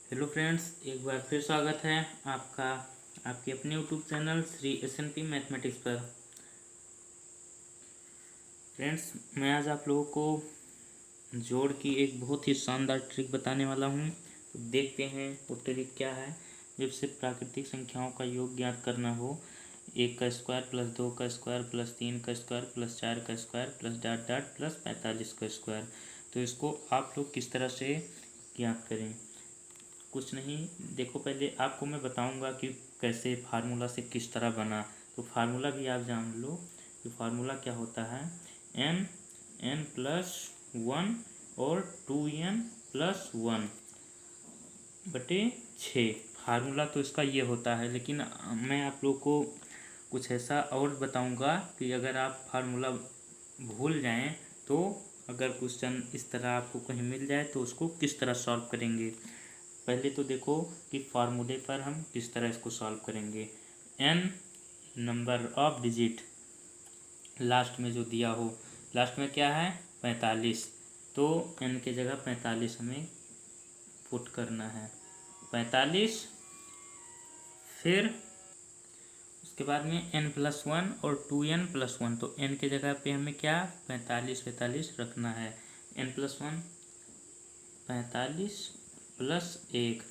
Hello friends, एक बार फिर स्वागत है आपका आपके अपने YouTube channel Shri SNP mathematics पर। फ्रेंड्स, मैं आज आप लोगों को जोड़ की एक बहुत ही शानदार ट्रिक बताने वाला हूं। तो देखते हैं वो ट्रिक क्या है। जब से प्राकृतिक संख्याओं का योग ज्ञात करना हो, 1 का स्क्वायर प्लस 2 का स्क्वायर प्लस 3 का स्क्वायर प्लस 4 का square plus dot dot plus 45 का स्क्वायर, तो इसको आप लोग किस तरह से ज्ञात करें। कुछ नहीं, देखो पहले आपको मैं बताऊंगा कि कैसे फार्मूला से किस तरह बना। तो फार्मूला भी आप जान लो कि फार्मूला क्या होता है। n प्लस 1 और 2n प्लस 1 बटे 6। फार्मूला तो इसका ये होता है, लेकिन मैं आप लोग को कुछ ऐसा और बताऊंगा कि अगर आप फार्मूला भूल जाएं तो अगर क्वेश्चन इस तरह आपको कहीं मिल जाए तो उसको किस तरह सॉल्व करेंगे। पहले तो देखो कि फार्मूले पर हम किस तरह इसको सॉल्व करेंगे। n number of digit last में जो दिया हो, लास्ट में क्या है 45, तो n के जगह 45 हमें पुट करना है। 45, फिर उसके बाद में n प्लस 1 और 2n प्लस 1, तो n के जगह पे हमें क्या 45 रखना है। n प्लस 1 45 प्लस 1,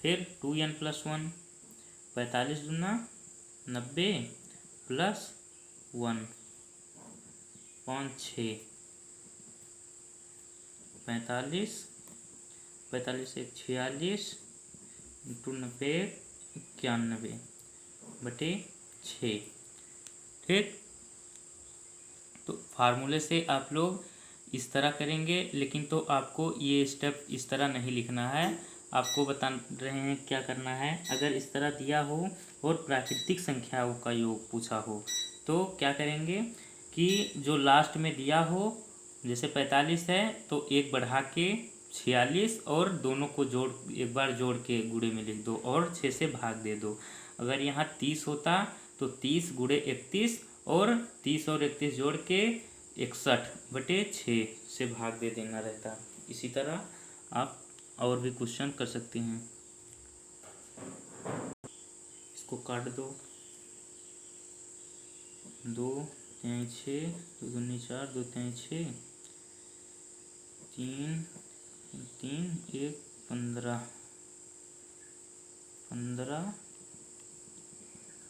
फिर 2n प्लस 1 45 दूना 90 प्लस 1 5 6 45 45 1 46 इंटू 90 91 बटे 6। ठीक, तो फार्मूले से आप लोग इस तरह करेंगे, लेकिन तो आपको ये स्टेप इस तरह नहीं लिखना है। आपको बता रहे हैं क्या करना है। अगर इस तरह दिया हो और प्राकृतिक संख्याओं का योग पूछा हो तो क्या करेंगे कि जो लास्ट में दिया हो, जैसे 45 है तो एक बढ़ा के 46 और दोनों को जोड़ एक बार जोड़ के गुणे में लिख दो और 6 से भाग दे दो। अगर यहाँ 30 होता तो 30 गुणे 31 और 30 और 31 जोड़ के 61 बटे 6 से भाग दे देना रहता। इसी तरह आप और भी क्वेश्चन कर सकते हैं। इसको काट दो, 2 3 6 2 दूनी 4 2 3 6 3 3 1 15 15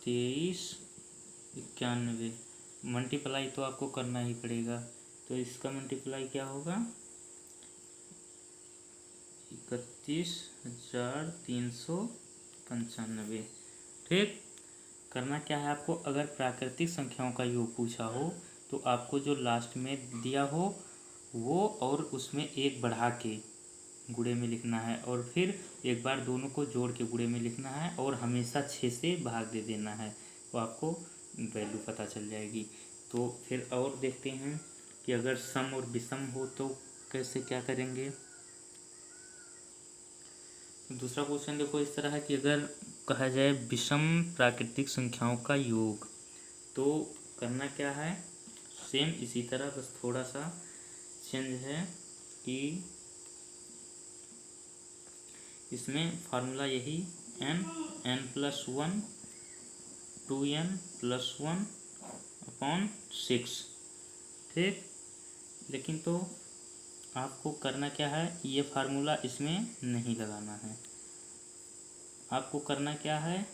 23 91। मल्टीप्लाई तो आपको करना ही पड़ेगा, तो इसका मल्टीप्लाई क्या होगा 31,395। ठीक, करना क्या है आपको। अगर प्राकृतिक संख्याओं का योग पूछा हो तो आपको जो लास्ट में दिया हो वो और उसमें एक बढ़ा के गुणे में लिखना है और फिर एक बार दोनों को जोड़ के गुणे में लिखना है और हमेशा 6 से भाग दे देना है, तो आपको वैल्यू पता चल जाएगी। तो फिर और देखते हैं कि अगर सम और विषम हो तो कैसे क्या करेंगे। दूसरा क्वेश्चन देखो इस तरह है कि अगर कहा जाए विषम प्राकृतिक संख्याओं का योग, तो करना क्या है। सेम इसी तरह, बस थोड़ा सा चेंज है कि इसमें फार्मूला यही n plus 1 2n plus 1 upon 6। ठीक, लेकिन तो आपको करना क्या है, ये फार्मूला इसमें नहीं लगाना है। आपको करना क्या है,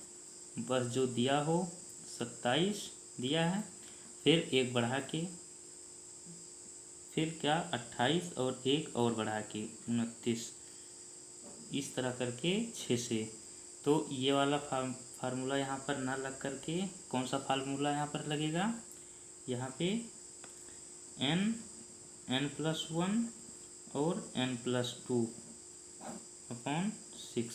बस जो दिया हो 27 दिया है, फिर एक बढ़ा के, फिर क्या 28 और एक और बढ़ा के 29, इस तरह करके 6 से। तो ये वाला फार्मूला यहाँ पर ना लग करके कौन सा फार्मूला यहाँ पर लगेगा, यहाँ पे n प्लस 1 और n प्लस 2 अपॉन 6,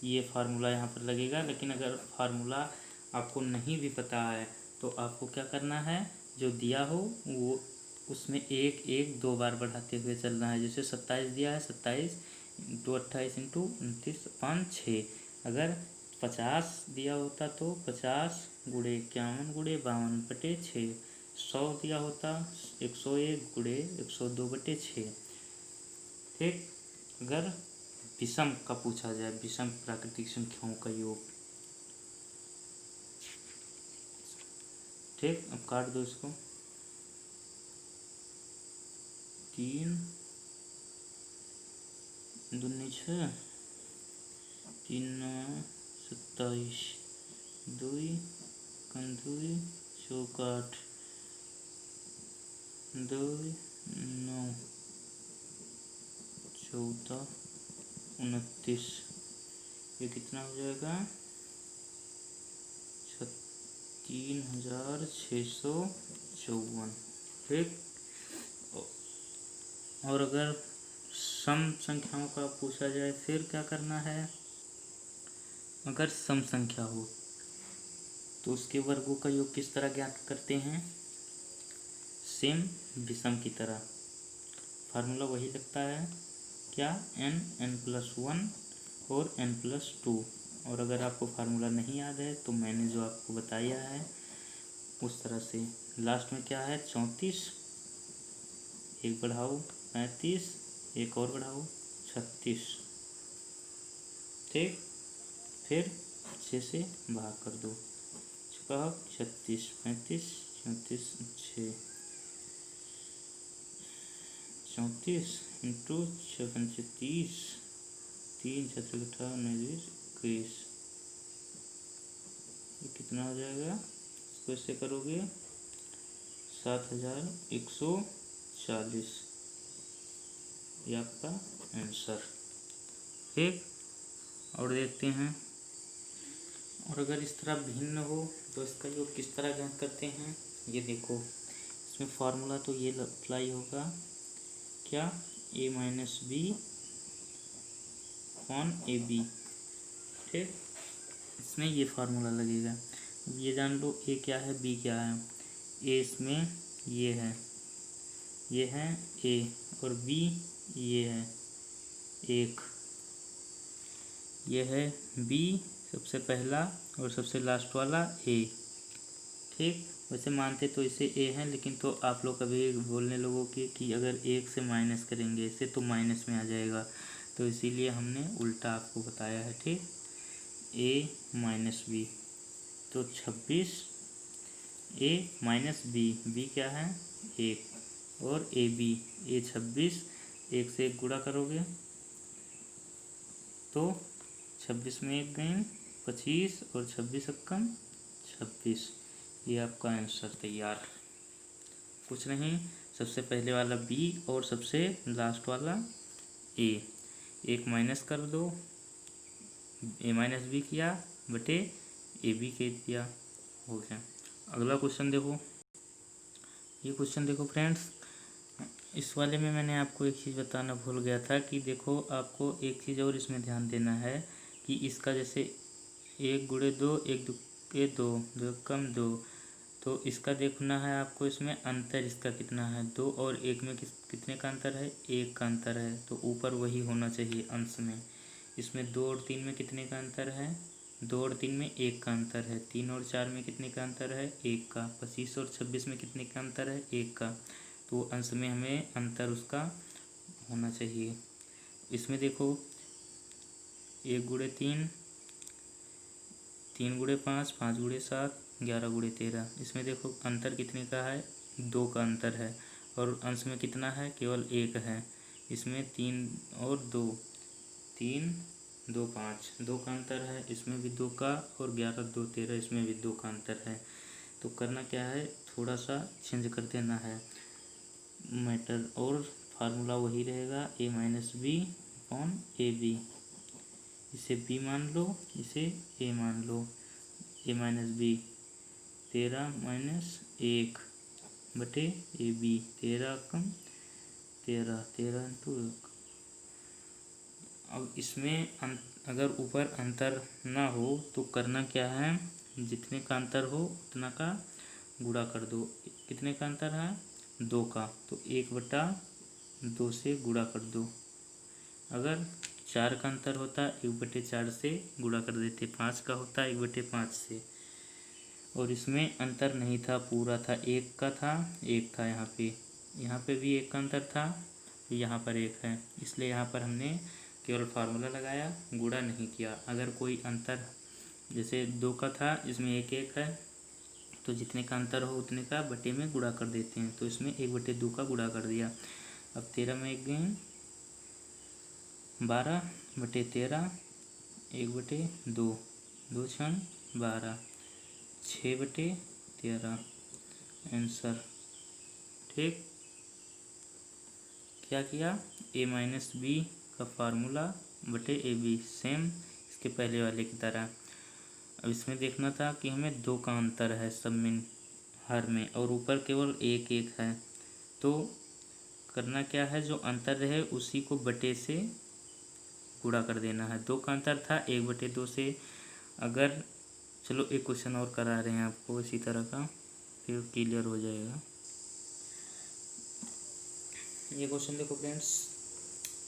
ये फार्मूला यहाँ पर लगेगा। लेकिन अगर फार्मूला आपको नहीं भी पता है तो आपको क्या करना है, जो दिया हो वो उसमें एक एक दो बार बढ़ाते हुए चलना है। जैसे 27 दिया है, 27 इंटू 28 इंटू 29 5 6। अगर 50 दिया होता तो 50 गुणे 51 गुणे 52 बटे 6। 100 दिया होता 101 गुणे 102 बटे 6। ठीक, अगर विषम का पूछा जाए, विषम प्राकृतिक संख्याओं का योग। ठीक, अब काट दो इसको। 3 दूनी 6, 3 9 27, 2 कम 2 चौक 8, 2 9 14 29। ये कितना हो जाएगा? 3654। ठीक। और अगर सम संख्याओं का पूछा जाए फिर क्या करना है? अगर सम संख्या हो तो उसके वर्गों का योग किस तरह ज्ञात करते हैं? सेम विषम की तरह। फार्मूला वही लगता है क्या? n+1 और n+2। और अगर आपको फार्मूला नहीं याद है तो मैंने जो आपको बताया है उस तरह से। लास्ट में क्या है? 34, एक बढ़ाओ 35, एक और बढ़ाओ 36। ठीक, फिर 6 से भाग कर दो। 36, 35, 34, 6, 34 इंटू 6 पंचे 30, 3 6 18 19 21। ये कितना हो जाएगा? इसको ऐसे करोगे 7140। ये आपका आंसर। ठीक, और देखते हैं। और अगर इस तरह भिन्न हो तो इसका योग किस तरह ज्ञात करते हैं? ये देखो, इसमें फार्मूला तो ये अप्लाई होगा क्या? a-b on ab। ठीक, इसमें ये फार्मूला लगेगा। ये जान लो a क्या है, b क्या है। a इसमें ये है a, और b ये है 1, ये है b सबसे पहला और सबसे लास्ट वाला a। ठीक, वैसे मानते तो इसे a है, लेकिन तो आप लोग कभी बोलने लोगों की कि अगर 1 से माइनस करेंगे इसे तो माइनस में आ जाएगा, तो इसीलिए हमने उल्टा आपको बताया है। ठीक, a-b तो 26, a-b क्या है 1, और ab a 26, 1 से 1 गुणा करोगे तो 26 में 1 गए 25, और 26 अक्कम 26। ये आपका आंसर तैयार। कुछ नहीं, सबसे पहले वाला b और सबसे लास्ट वाला a, एक माइनस कर दो, a-b किया बटे ab के दिया, हो गया। अगला क्वेश्चन देखो। ये क्वेश्चन देखो फ्रेंड्स, इस वाले में मैंने आपको एक चीज़ बताना भूल गया था कि देखो, आपको एक चीज़ और इसमें ध्यान देना है कि इसका जैसे 1 गुणे 2, 1 2 2, 2 कम 2, तो इसका देखना है आपको। इसमें अंतर इसका कितना है? 2 और 1 में कितने का अंतर है? 1 का अंतर है, तो ऊपर वही होना चाहिए अंश में। इसमें 2 और 3 में कितने का अंतर है? 2 और 3 में 1 का अंतर है। 3 और 4 में कितने का अंतर है? 1 का। 25 और 26 में कितने का अंतर है? 1 का। तो अंश में हमें अंतर उसका होना चाहिए। इसमें देखो 1 गुणे 3, 3 गुणे 5, 5 गुणे 7, 11 गुणे 13। इसमें देखो अंतर कितने का है? 2 का अंतर है, और अंश में कितना है? केवल 1 है। इसमें 3 और 2, 3 2 5, 2 का अंतर है। इसमें भी 2 का, और 11 2 13, इसमें भी 2 का अंतर है। तो करना क्या है? थोड़ा सा चेंज कर देना है मैटर, और फार्मूला वही रहेगा a-b ऑन ab। इसे b मान लो, इसे a मान लो। a-b 13 - 1 बटे ab, 13 कम 13, 13 इंटू 1। अब इसमें अगर ऊपर अंतर ना हो तो करना क्या है? जितने का अंतर हो उतना का गुणा कर दो। कितने का अंतर है? 2 का, तो 1/2 से गुणा कर दो। अगर 4 का अंतर होता 1/4 से गुणा कर देते। 5 का होता 1/5 से, और इसमें अंतर नहीं था, पूरा था, 1 का था, 1 था। यहाँ पे भी 1 का अंतर था, यहाँ पर 1 है, इसलिए यहाँ पर हमने केवल फार्मूला लगाया, गुणा नहीं किया। अगर कोई अंतर जैसे 2 का था, इसमें 1 है, तो जितने का अंतर हो उतने का बटे में गुणा कर देते हैं। तो इसमें 1/2 का गुणा कर दिया। अब 13 में 1 गए 12/13, 1/2, 2 छन 12, 6/13 आंसर। ठीक, क्या किया, a-b का फार्मूला बटे AB, सेम इसके पहले वाले की तरह। अब इसमें देखना था कि हमें 2 का अंतर है सब में, हर में, और ऊपर केवल 1 है। तो करना क्या है, जो अंतर रहे उसी को बटे से गुणा कर देना है। 2 का अंतर था 1/2 से। अगर चलो एक क्वेश्चन और करा रहे हैं आपको इसी तरह का, फिर क्लियर हो जाएगा। ये क्वेश्चन देखो फ्रेंड्स,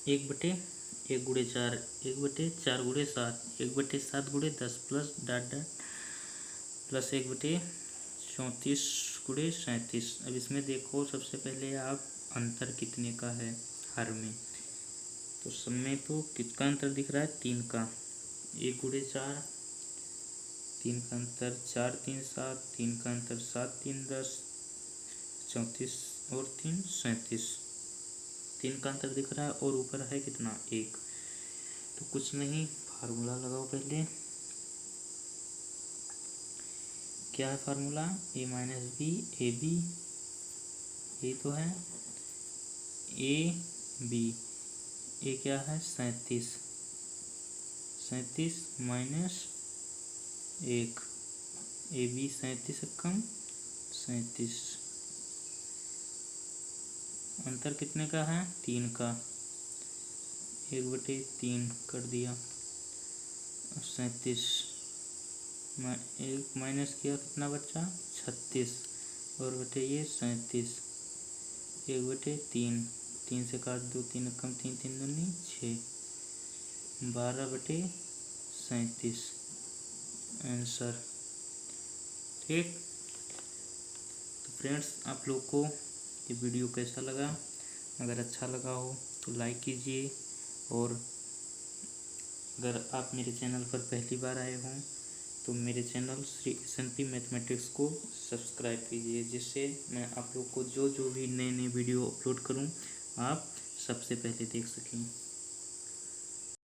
1/1 गुणे 4, 1/4 गुणे 7, 1/7 गुणे 10 प्लस डॉट डॉट प्लस 1/34 गुणे 37। अब इसमें देखो सबसे पहले आप अंतर कितने का है हर में। तो सब में तो किसका अंतर दिख रहा है, 3 का। 1 गुणे 4, 3 का अंतर 4 3 7, 3 का अंतर 7 3 10, 34 और 3 37, 3 का अंतर दिख रहा है। और ऊपर है कितना, 1। तो कुछ नहीं, फार्मूला लगाओ पहले। क्या है फार्मूला, a-b AB, ये तो है AB, ये क्या है 37, 37 माइनस 1, AB 37 कम 37, अंतर कितने का है, 3 का। 1/3 कर दिया। 37 1 माइनस किया, कितना बचा, 36, और बटे ये 37, 1/3, 3 से काट दो, 3 कम 3 3 दूनी 6, 12/37 आंसर। ठीक, तो फ्रेंड्स आप लोग को ये वीडियो कैसा लगा, अगर अच्छा लगा हो तो लाइक कीजिए, और अगर आप मेरे चैनल पर पहली बार आए हों तो मेरे चैनल श्री SMP मैथमेटिक्स को सब्सक्राइब कीजिए, जिससे मैं आप लोग को जो भी नए नए वीडियो अपलोड करूं आप सबसे पहले देख सकें।